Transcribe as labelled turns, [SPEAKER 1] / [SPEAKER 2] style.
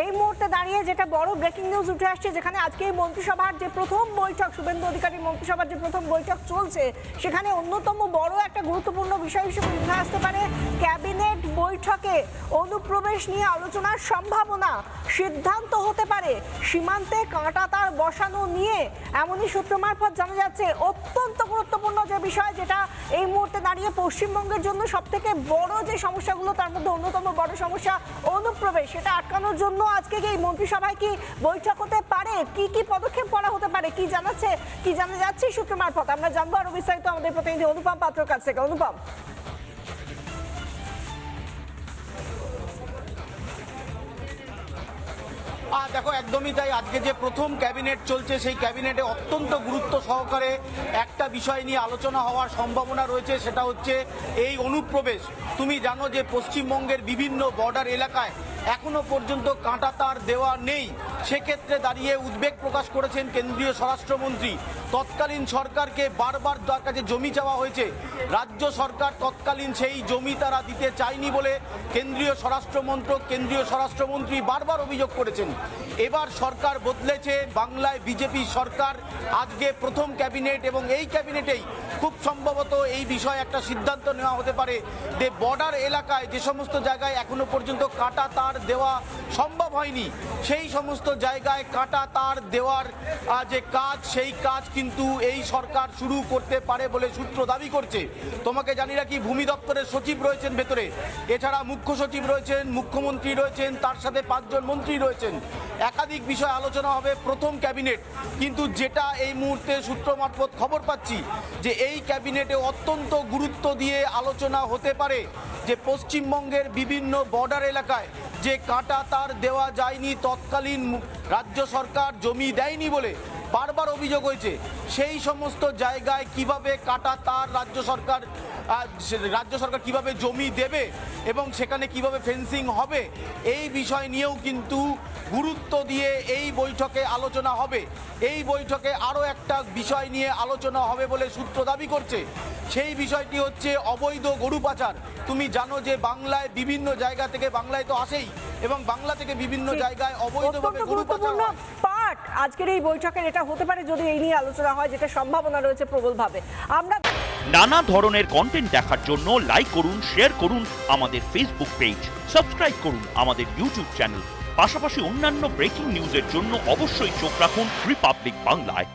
[SPEAKER 1] এই মুহূর্তে দাঁড়িয়ে যেটা বড় ব্রেকিং নিউজ উঠে আসছে, যেখানে আজকে এই মন্ত্রিসভার যে প্রথম বৈঠক, শুভেন্দু অধিকারী মন্ত্রিসভার যে প্রথম বৈঠক চলছে, সেখানে অন্যতম বড় একটা গুরুত্বপূর্ণ বিষয় হিসেবে উঠে আসতে পারে ক্যাবিনেট বৈঠকে অনুপ্রবেশ নিয়ে আলোচনার সম্ভাবনা। সিদ্ধান্ত হতে পারে সীমান্তে কাঁটাতার বসানো নিয়ে, এমনই সূত্র মারফত জানা যাচ্ছে। অত্যন্ত গুরুত্বপূর্ণ যে বিষয়, যেটা এই মুহূর্তে দাঁড়িয়ে পশ্চিমবঙ্গের জন্য সব থেকে বড় যে সমস্যাগুলো, তার মধ্যে অন্যতম বড় সমস্যা অনুপ্রবেশ। সেটা আটকানোর জন্য আজকে এই মন্ত্রিসভায় কি বৈঠক হতে পারে, কি কি পদক্ষেপ করা হতে পারে, কি জানা যাচ্ছে সূত্র মারফত, আমরা জানবো আরো বিস্তারিত আমাদের প্রতিনিধি অনুপম পাত্রর কাছ থেকে। অনুপম,
[SPEAKER 2] দেখো, একদমই তাই। আজকে যে প্রথম ক্যাবিনেট চলছে, সেই ক্যাবিনেটে অত্যন্ত গুরুত্ব সহকারে একটা বিষয় নিয়ে আলোচনা হওয়ার সম্ভাবনা রয়েছে, সেটা হচ্ছে এই অনুপ্রবেশ। তুমি জানো যে পশ্চিমবঙ্গের বিভিন্ন বর্ডার এলাকায় এখনো পর্যন্ত কাঁটাতার দেওয়া নেই। সেক্ষেত্রে দাঁড়িয়ে উদ্বেগ প্রকাশ করেছেন কেন্দ্রীয় স্বরাষ্ট্রমন্ত্রী। তৎকালীন সরকারকে বারবার তার কাছে জমি চাওয়া হয়েছে, রাজ্য সরকার তৎকালীন সেই জমি তারা দিতে চায়নি বলে কেন্দ্রীয় স্বরাষ্ট্রমন্ত্রী বারবার অভিযোগ করেছেন। এবার সরকার বদলেছে, বাংলায় বিজেপি সরকার। আজকে প্রথম ক্যাবিনেট, এবং এই ক্যাবিনেটেই খুব সম্ভবত এই বিষয়ে একটা সিদ্ধান্ত নেওয়া হতে পারে যে বর্ডার এলাকায় যে সমস্ত জায়গায় এখনো পর্যন্ত কাঁটা তার দেওয়া সম্ভব হয়নি, সেই সমস্ত জায়গায় কাঁটা তার দেওয়ার যে কাজ, সেই কাজ কিন্তু এই সরকার শুরু করতে পারে বলে সূত্র দাবি করছে। তোমাকে জানি রাখি, ভূমি দপ্তরের সচিব রয়েছেন ভেতরে, এছাড়া মুখ্য সচিব রয়েছেন, মুখ্যমন্ত্রী রয়েছেন, তার সাথে 5 জন মন্ত্রী রয়েছেন। একাধিক বিষয় আলোচনা হবে প্রথম ক্যাবিনেট। কিন্তু যেটা এই মুহূর্তে সূত্র মারফত খবর পাচ্ছি, যে এই ক্যাবিনেটে অত্যন্ত গুরুত্ব দিয়ে আলোচনা হতে পারে যে পশ্চিমবঙ্গের বিভিন্ন বর্ডার এলাকায় যে কাঁটা তার দেওয়া যায়নি, তৎকালীন রাজ্য সরকার জমি দেয়নি বলে বারবার অভিযোগ হয়েছে, সেই সমস্ত জায়গায় কিভাবে কাঁটা তার রাজ্য সরকার কিভাবে জমি দেবে এবং সেখানে কিভাবে ফেন্সিং হবে, এই বিষয় নিয়েও কিন্তু গুরুত্ব দিয়ে এই বৈঠকে আলোচনা হবে। এই বৈঠকে আরও একটা বিষয় নিয়ে আলোচনা হবে বলে সূত্র দাবি করছে। সেই বিষয়টি হচ্ছে অবৈধ গরু পাচার। তুমি জানো যে বাংলায় বিভিন্ন জায়গা থেকে, বাংলায় তো আসেই, এবং বাংলা থেকে বিভিন্ন জায়গায় অবৈধভাবে গরু পাচার হয়।
[SPEAKER 1] পার্ট আজকের এই বৈঠকের এটা হতে পারে, যদি এই নিয়ে আলোচনা হয়, যেটা সম্ভাবনা রয়েছে প্রবলভাবে। আমরা
[SPEAKER 3] নানা ধরনের কন্টেন্ট দেখার জন্য লাইক করুন, শেয়ার করুন আমাদের ফেসবুক পেজ, সাবস্ক্রাইব করুন আমাদের ইউটিউব চ্যানেল। পাশাপাশি অন্যান্য ব্রেকিং নিউজের জন্য অবশ্যই চোখ রাখুন রিপাবলিক বাংলায়।